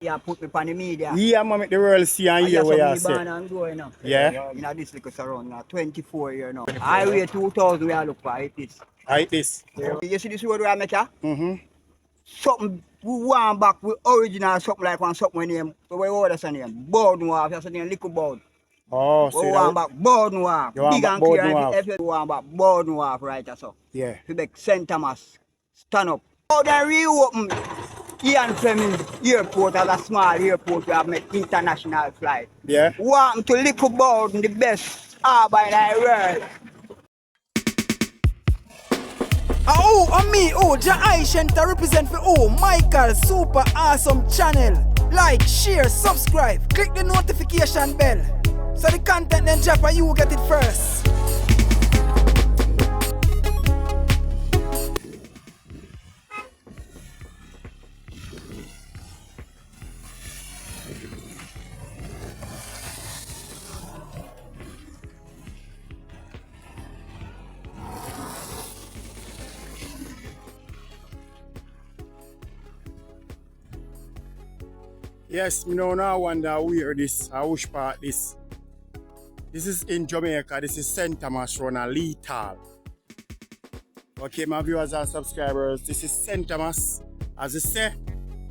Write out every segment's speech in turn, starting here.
Yeah, put me on the media. Yeah, man, make the world see and hear what you say. Yeah. You know, this little surround now, 24 years now. Highway 2000 we are look for it is. Like this. You see this road we are making? Mm-hmm. Something we want back with original something like one something name. What that's the name? Board noir, that's the name, little board. Oh, we want back board noir. Big and clear if you want back board noir right so. Yeah. To make St. Thomas stand up. Oh, they reopen Ian Fleming Airport as a small airport we have made international flight. Yeah. Want to little board in the best harbour in the world. Me, Jai Shenta represent for Michael Super Awesome Channel. Like, share, subscribe, click the notification bell. So the content then drop and you get it first. Yes, me now wonder where this, which part this. This is in Jamaica, this is St. Thomas Run a Lethal. Okay, my viewers and subscribers, this is St. Thomas, as I say,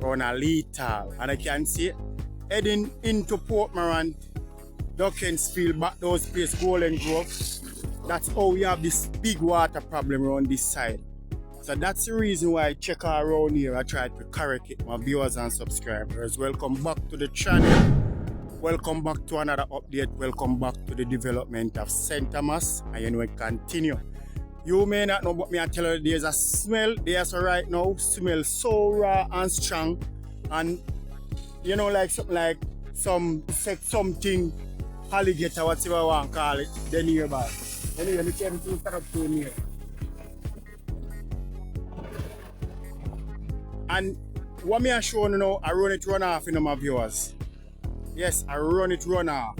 Run a Lethal. And I can see heading into Port Morant, Duckensfield, back those places, Golden Grove. That's how we have this big water problem around this side. So that's the reason why I check around here. I try to correct it, my viewers and subscribers. Welcome back to the channel. Welcome back to another update. Welcome back to the development of St. Thomas. And you know it continue. You may not know, but me I tell you there's a smell there's right now. Smell so raw and strong. And you know like something alligator, whatever I want to call it, then nearby. Anyway, we came to start up to here. And what me I show you now, I run it run off in my viewers. Yes, I run it run off.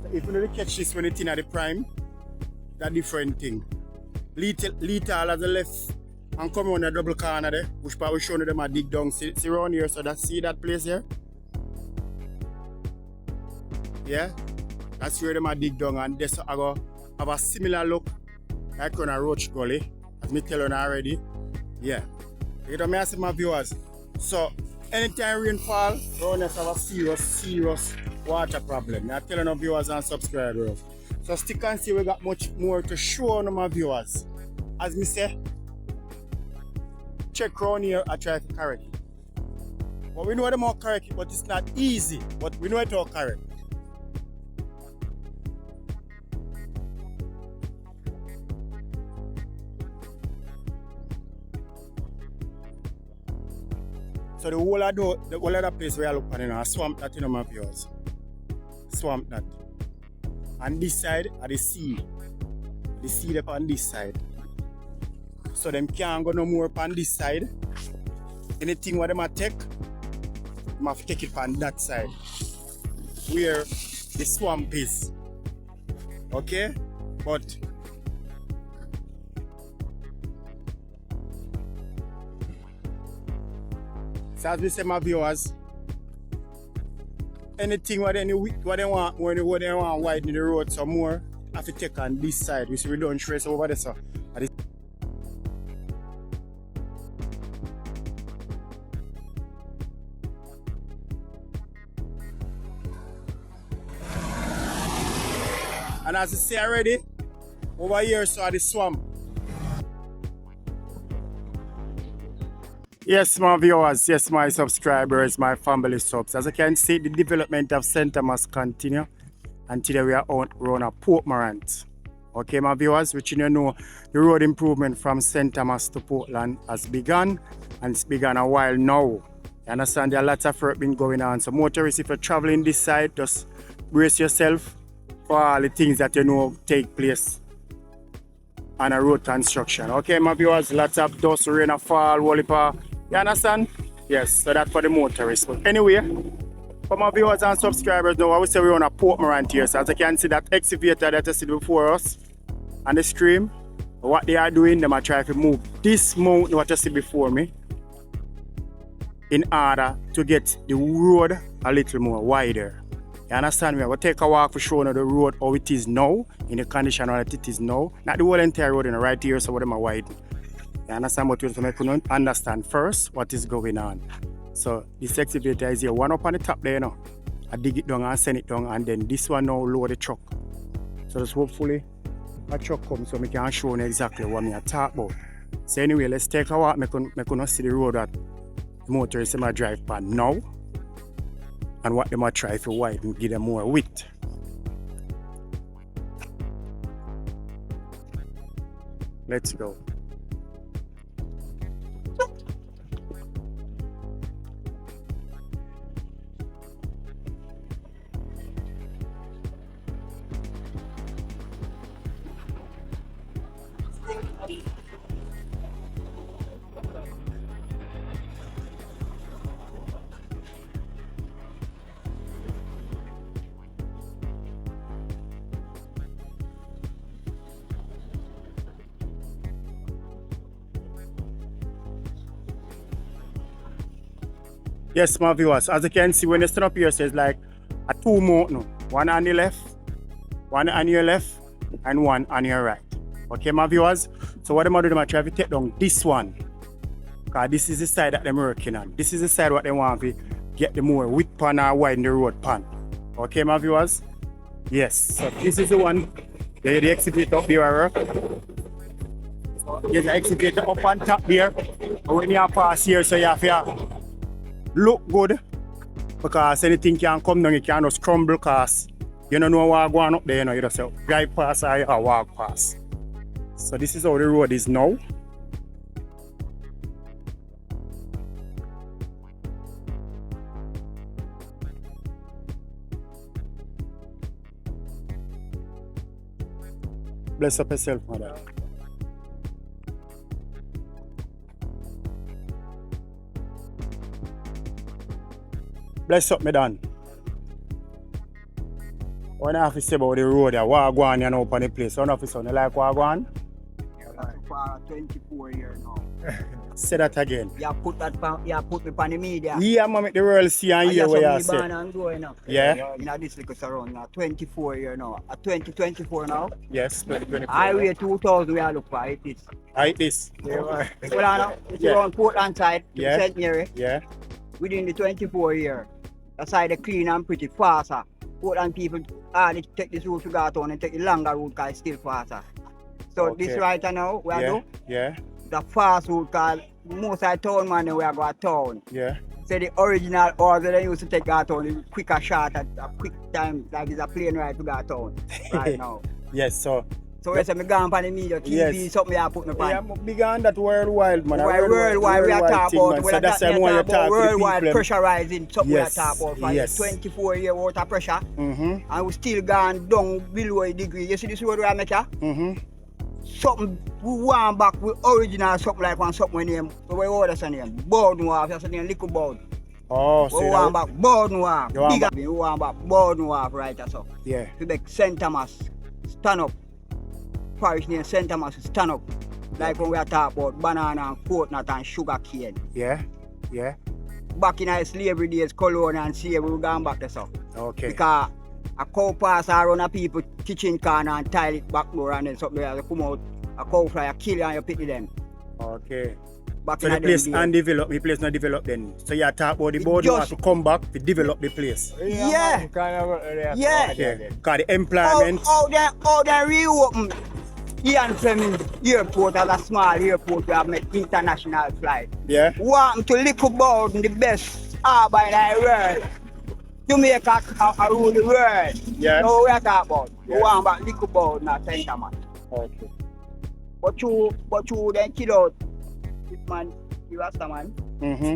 So if you don't catch this when it's in at the prime, that's a different thing. Lethal at the left and come on the double corner there, which part we show them I dig down. See around here, so see that place here? Yeah? That's where them I dig down and this I go have a similar look like on a roach gully, as me tell you already. Yeah. You know me I say my viewers. So anytime rainfall, around us have a serious water problem. I tell you viewers and subscribers. So stick and see we got much more to show on my viewers. As me say, check around here, I try to correct it. But we know them how to correct it, but it's not easy. But we know it how to correct. So the whole of the place where I look at, a swamp that in my viewers. Swamp that. And this side are the sea. The sea up on this side. So them can't go no more upon this side. Anything what them take, them have to take it on that side. Where the swamp is. Okay? But so as we say my viewers, anything what they want widen the road some more, have to take on this side. We see we don't trace over there so. And as you see already, over here so are the swamp. Yes, my viewers, yes, my subscribers, my family subs. As you can see, the development of St. Thomas continue. And today we are on a Port Morant. Okay, my viewers, which you know, the road improvement from St. Thomas to Portland has begun. And it's begun a while now. You understand, there are lots of work been going on. So motorists, if you're traveling this side, just brace yourself for all the things that you know take place on a road construction. Okay, my viewers, lots of dust, rain, fall, wallpaper. You understand? Yes, so that's for the motorists. But anyway, for my viewers and subscribers now, I would say we're on a Port Morant here. So as you can see that excavator that you see before us on the stream, what they are doing, they are trying to move this mountain what you see before me. in order to get the road a little more wider. You understand me? I will take a walk for showing the road how it is now, in the condition that it is now. Not the whole entire road in the right here, so what am I widen? You understand what you're saying? I couldn't understand first what is going on. So this excavator is here, one up on the top there, you know. I dig it down and send it down, and then this one now load the truck. So just hopefully a truck comes so I can show you exactly what I talk about. So anyway, let's take a walk. I can see the road that the motorists might drive by now, and what they might try to widen, give them more width. Let's go. Yes, my viewers, as you can see, when you stand up here, it says like a two mountain. One on the left, one on your left, and one on your right. Okay, my viewers? So what I'm going to do, I'm try to take down this one. Because this is the side that they're working on. This is the side what they want to get the more width pan or widen the road pan. Okay, my viewers? Yes, so this is the one. The excavator up there. There's the excavator up on top there. But when you pass here, so you have to look good, because anything can come down, you can just crumble, because you don't know what's going up there, you know, you just say, drive past or you walk past. So this is how the road is now. Bless up yourself, mother. Bless up, me done. What I have to say about the road, what go on, you know, upon the place. What have to say, you like what go on? For 24 years now. Say that again. You put me on the media. Yeah, man, make the world see and hear what you say. Yeah. In this little surround now, 24 years now. At 2024 now. Yes, 2024. Highway 2000 we are looking for it is. Like this. Well, now, it's around Portland side, Yeah. St. Mary. Yeah. Within the 24 years, the side is clean and pretty faster. Portland people they take this route to go town and take the longer route because it's still faster. So Okay. this right now, we are Yeah. do Yeah. the fast route because most of the town man we are going to town. Yeah. So the original order they used to take out town is quicker shot at a quick time, like it's a plane ride to go town right now. Yes, so. So we say me gone on the media, TV, Yes. something I put me on. Yeah, big on that worldwide, man. Worldwide we are talking about. So that's why I want to talk to worldwide the people. pressurizing, something Yes. we are talking about. For Yes. 24 years water pressure, Mm-hmm. and we still gone down below a degree. You see this road we are making? Mm-hmm. Something we want back with original something like one something name. So we order some name. Board noir, that's the name liquid board. Oh, so We want back board noir. You want Bigger. We want back board noir right so. yeah. We make St. Thomas stand up. Parish name St. Thomas stand up. Like when we are talking about banana and coconut and sugar cane. Yeah. Yeah. Back in our slavery days, colonial and slavery, we gone back there so. Okay. Because a cow pass around a people kitchen corner and tile it back door and then something like that. Come out, a cow fly, a kill and you pity them. Okay. Back So in the place days. undeveloped, the place not developed then. So you talk about the It board just- to come back to develop the place. Yeah. Yeah. Okay. Because the employment. How they reopen Ian Fleming Airport as a small airport we have made international flight. Yeah. Want to look about the best harbour in the world. Jamaica rule the world. Yeah. No we are talking about. Yeah. We want back look about now St. Thomas. Okay. But you then kill out this man, the Rasta man, Mm-hmm.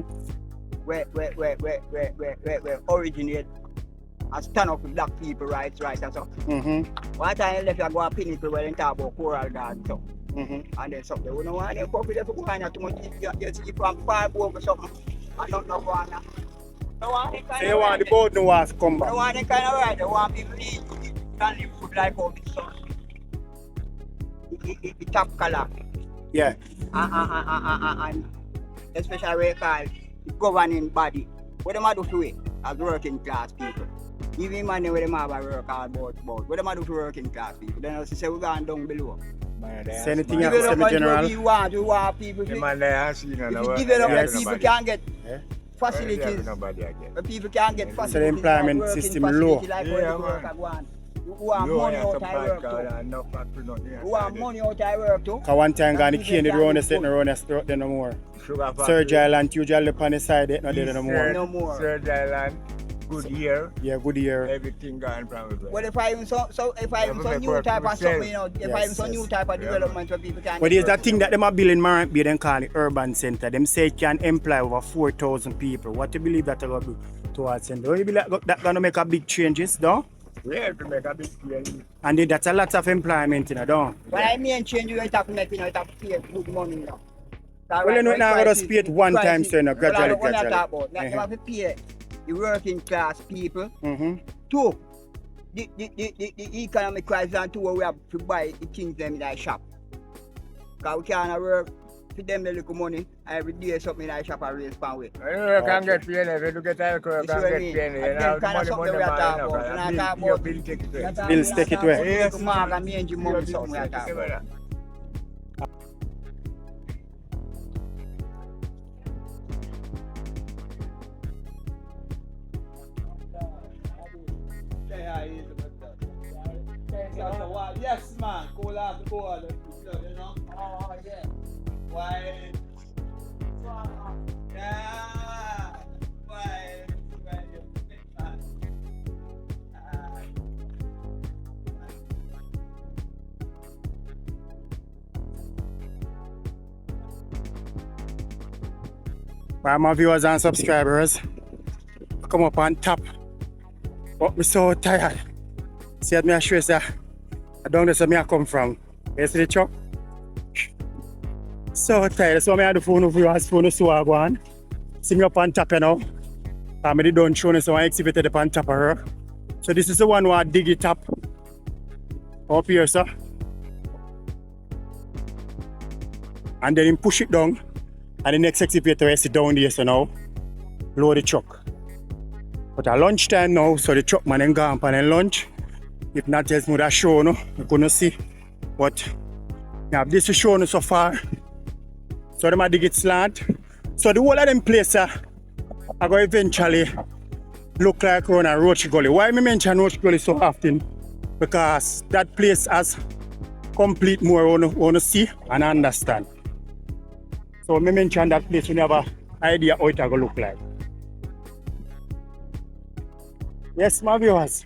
where originate and stand up with black people rights and so. Mm-hmm. One time left you go a pinnacle where they talk about coral garden so. Mm-hmm. And then something. We don't want them coffee there to go find out too much. You see from far over something. I don't know what now. Don't want them kind So of you want the board no to come Don't back. want them kind of right. They want people to can live food like how the sun. The top color. Yeah. And especially where you call the governing body. What them a do for it as working class people? Even man where them have a work all about. What them a do for working class people? Then I say we going down below. Say anything you have to say, Development General? we want people to. If If you develop, people can get Yeah. facilities. People can get facilities. So the employment working system facility low. Like Yeah, where the man. worker go on. You want money out of work too. You want money out of work too. Cause one time gone the And cane people around the can sitting get around the throat there no more. Sugar Surge Island usually up on the side there no there no more. No more. Surge Island, good year, Yeah, good year. everything gone from it. Well, if I even so if I even Yeah, so but new work type of yourself. something, you know, if I even so new type of Yeah, development where people can. But get there's that work. thing that them are building Marant Bay, them call it urban center. Them say it can employ over 4,000 people. What do you believe that are going to do towards it? Don't you believe that going to make a big changes, though? We have to make a big change. And then that's a lot of employment, you know, don't? But I mean change you have to make, you know, you have to pay good money now. Well, you know, now I just pay it one time, so you know, gradually, What I talk gradually. about, now you have to pay the working class people. Mm-hmm. Two, the economic crisis and two, we have to buy the things them in the shop. Because we can't work for them the little money, every day something in the shop and raise pound weight. You can get paid if you get alcohol, you You see can what I get mean? paid. And You then know, kind of something we are talking about. We're not talking about bill take it. Bills take it away. Yes. Mark and me and Jim money something we are talking about. Yes, man. Cool out the board. You know? Oh, yeah. Why? Yeah. Why? For my viewers and subscribers, come up on top. But I'm so tired. See at me, I sure say, I don't know where I come from. You see the truck? So tired. So I do phone of viewers, phone of so go on. See me up on top, you know. I did don't show you, so I exhibited up on top of her. So this is the one where I dig it up here, sir. And then push it down. And the next excavator is sit down there, so now load the truck. But at lunchtime now, so the truck man ain't gone for lunch. If not, else would have shown you couldn't see. But now this is showing so far. So they might dig it slant. So the whole of them places are going to eventually look like around a Roach Gully. Why I mention Roach Gully so often? Because that place has complete more on to see and understand. So I mention that place when you have an idea how it will look like. Yes, my viewers.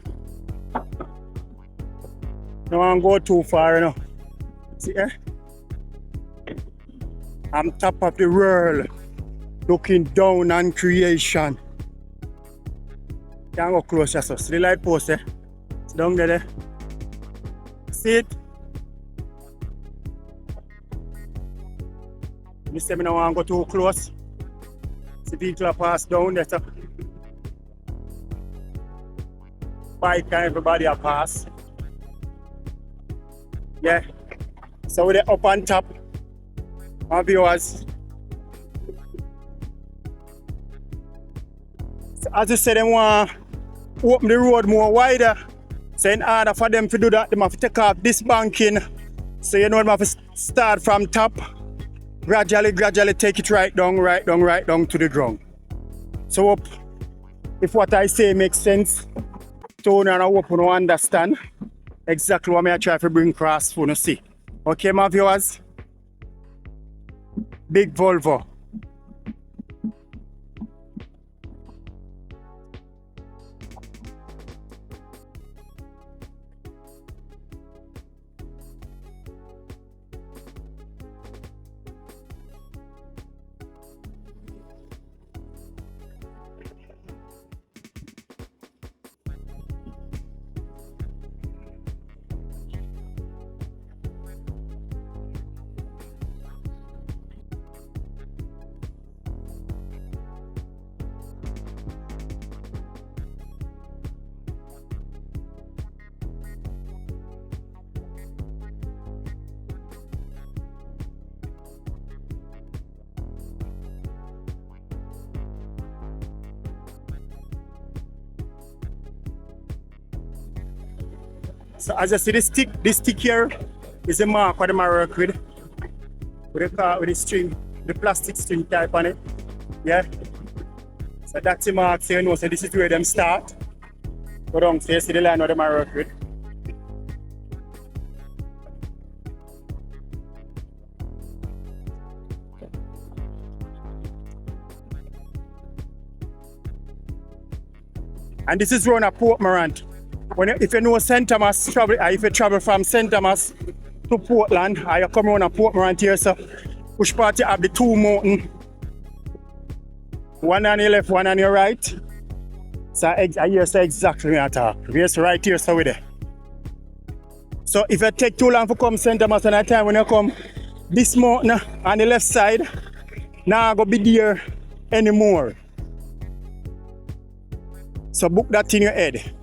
Don't want to go too far, you know. See, eh? I'm top of the world, looking down on creation. Can't go closer, so see the light post, eh? It's down there, eh? See it? You say I don't want to go too close. See people pass down there, so. Bike and everybody a pass. Yeah. So we're up on top. My viewers. So as I said, they want to open the road more wider. So in order for them to do that, they have to take off this banking. So you know they have to start from top. Gradually take it right down to the ground. So hope if what I say makes sense, Tony and I hope you understand exactly what I try to bring across for you to see. Okay, my viewers? Big Volvo. So as you see this stick here is a mark what them work with the string, the plastic string type on it. Yeah. So that's the mark, so you know, so this is where them start. Go down, so you see the line what them work with. And this is round a Port Morant. If you know St. Thomas, if you travel from St. Thomas to Portland, or you come around a Port Morant here, so which part you have the two mountains? One on your left, one on your right. So I hear so exactly what I talk. Yes, right here, so we're there. So if you take too long to come St. Thomas on that time when you come this mountain on the left side, now go be there anymore. So book that in your head.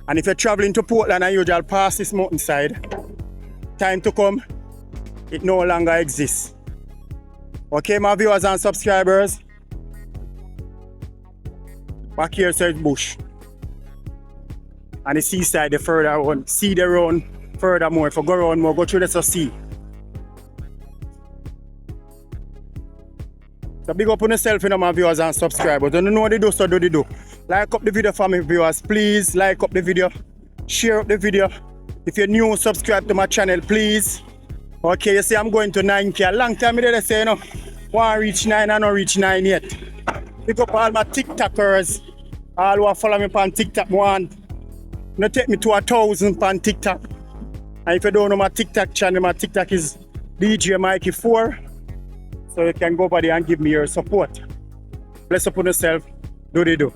And if you're traveling to Portland and you'll pass this mountainside, time to come, it no longer exists. Okay, my viewers and subscribers, back here says bush. And the seaside, the further on, see the road furthermore. If you go around more, go through this to see. So big up on yourself, you know, my viewers and subscribers. Don't know what they do, so do they do. Like up the video for me, viewers. Please like up the video. Share up the video. If you're new, subscribe to my channel, please. Okay, you see, I'm going to 9K. A long time they say, you know, want reach 9, I don't reach 9 yet. Pick up all my TikTokers. All who follow me on TikTok, want you take me to 1,000 on TikTok. And if you don't know my TikTok channel, my TikTok is DJ Mikey4. So you can go over there and give me your support. Bless upon yourself. Do they do?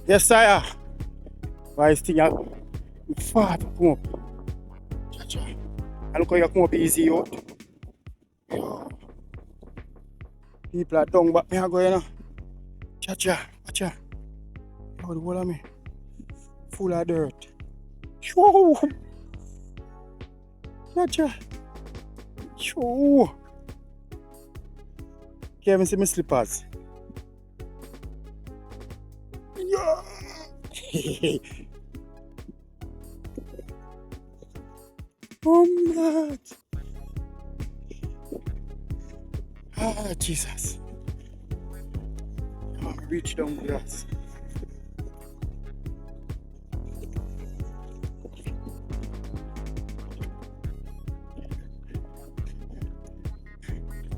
Yes, sire. Why is thing far to come up? I look how you come up easy out. People are tongue back me I go, you know. Cha-cha, cha. Oh, the whole of me. Full of dirt. Whoa. Cha-cha. Whoa. Can't even see my slippers. Yeah. Oh, man. Ah, Jesus. Reach down the grass.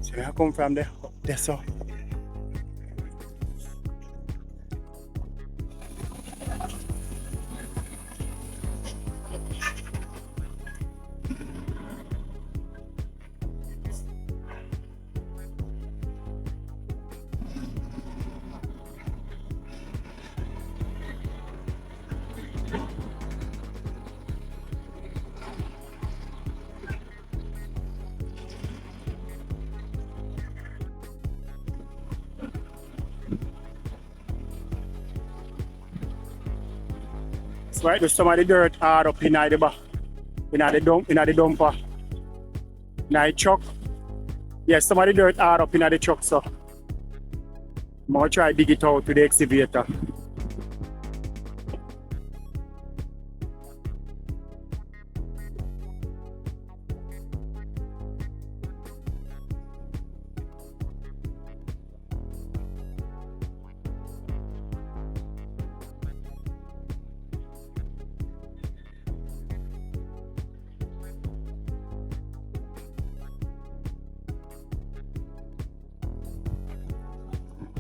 So I come from there, up there, so. So right, there's some of the dirt hard up in the back, in the dumper, in the truck. Yes, some of the dirt hard up in the truck, so I'm going to try to dig it out with the excavator.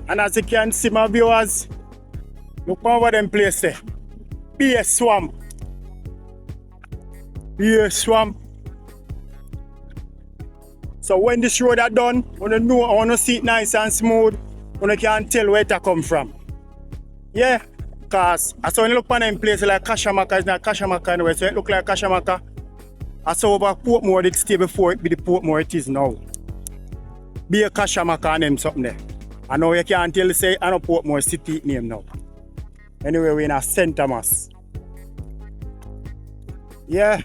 And as you can see, my viewers, look over them place there. Be a swamp. Be a swamp. So when this road are done, I want to see it nice and smooth. You can tell where it come from. Yeah, because I saw when you look on them place like Kashamaka, it's not Kashamaka anyway, so it look like Kashamaka. I saw over Portmore it stay before it be the Portmore it is now. Be a Kashamaka and them something there. I know you can't tell say I know Portmore city name now. Anyway, we're in St. Thomas. Yeah.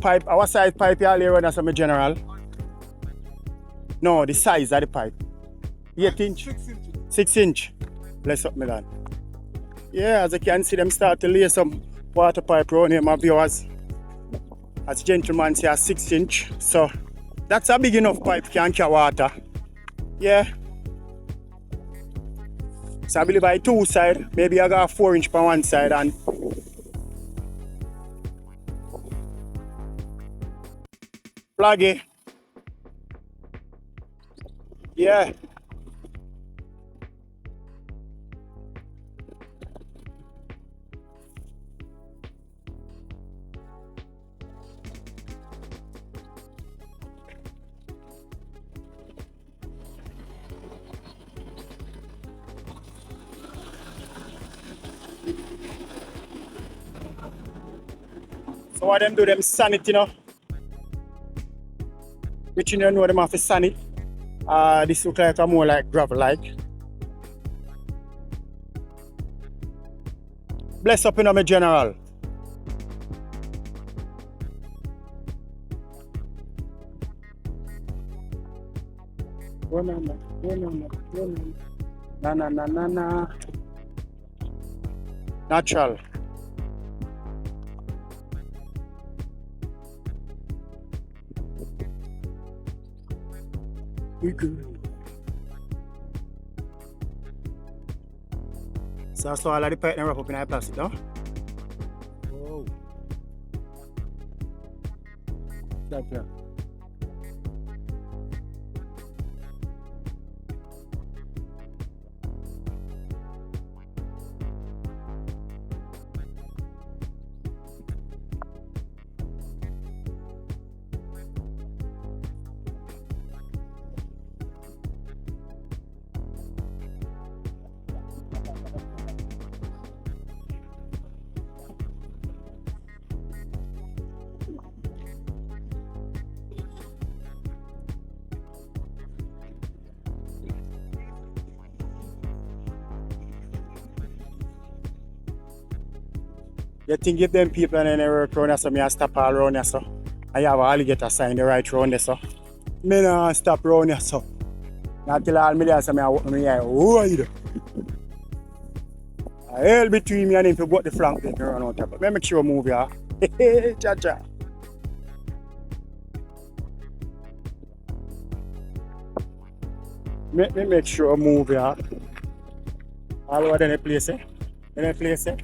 pipe, our size pipe you all here run as a general. No, the size of the pipe. 8 inch? 6 inch. Bless up, my lad. Yeah, as you can see, them start to lay some water pipe around here, my viewers. As gentleman say, 6 inch. So that's a big enough pipe can carry water. Yeah. So I believe by 2 sides, maybe I got 4 inch per one side and flaggy. Yeah. So what them do, them sand it, you know. Which you know them have to sand it. This look like a more like gravel like. Bless up in my general. Na. Natural. We good. So all of the pipe wrap up in a plastic, no? Oh. Yeah. You think if them people in the work around here, so I stop all around here, so I have an alligator sign the right round there, so I don't stop around here, so not till all me there, so I walk me here wide. A hell between me and him to go the flank there around out there, but make sure I move here. Hey, cha. Make sure I move here. All over the place, eh? In the place, eh?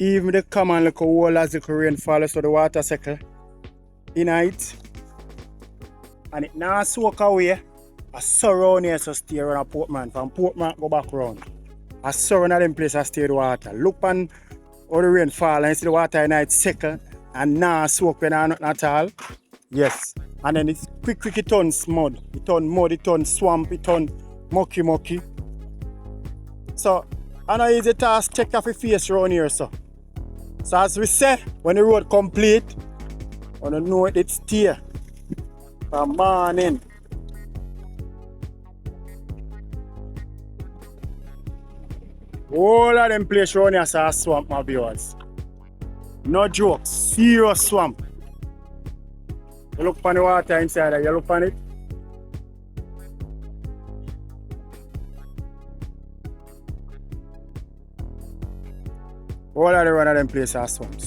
Even the common look whole as the rain falls, so the water cycle in it. And it now soak away. I surround here so stay around Portman. From Portman go back round. I surround them place I stay the water. Look on how the rain fall and see the water in it cycle and now soak when nothing at all. Yes. And then it's quick it turns mud. It turns mud, it turns swamp, it turns mucky. So I know it's a task check off your face around here, so. So as we say, when the road complete, I don't know it's stay from morning. All of them places around here are swamp, my viewers. No joke, serious swamp. You look on the water inside there, you look on it. All of the run of them places are swamp.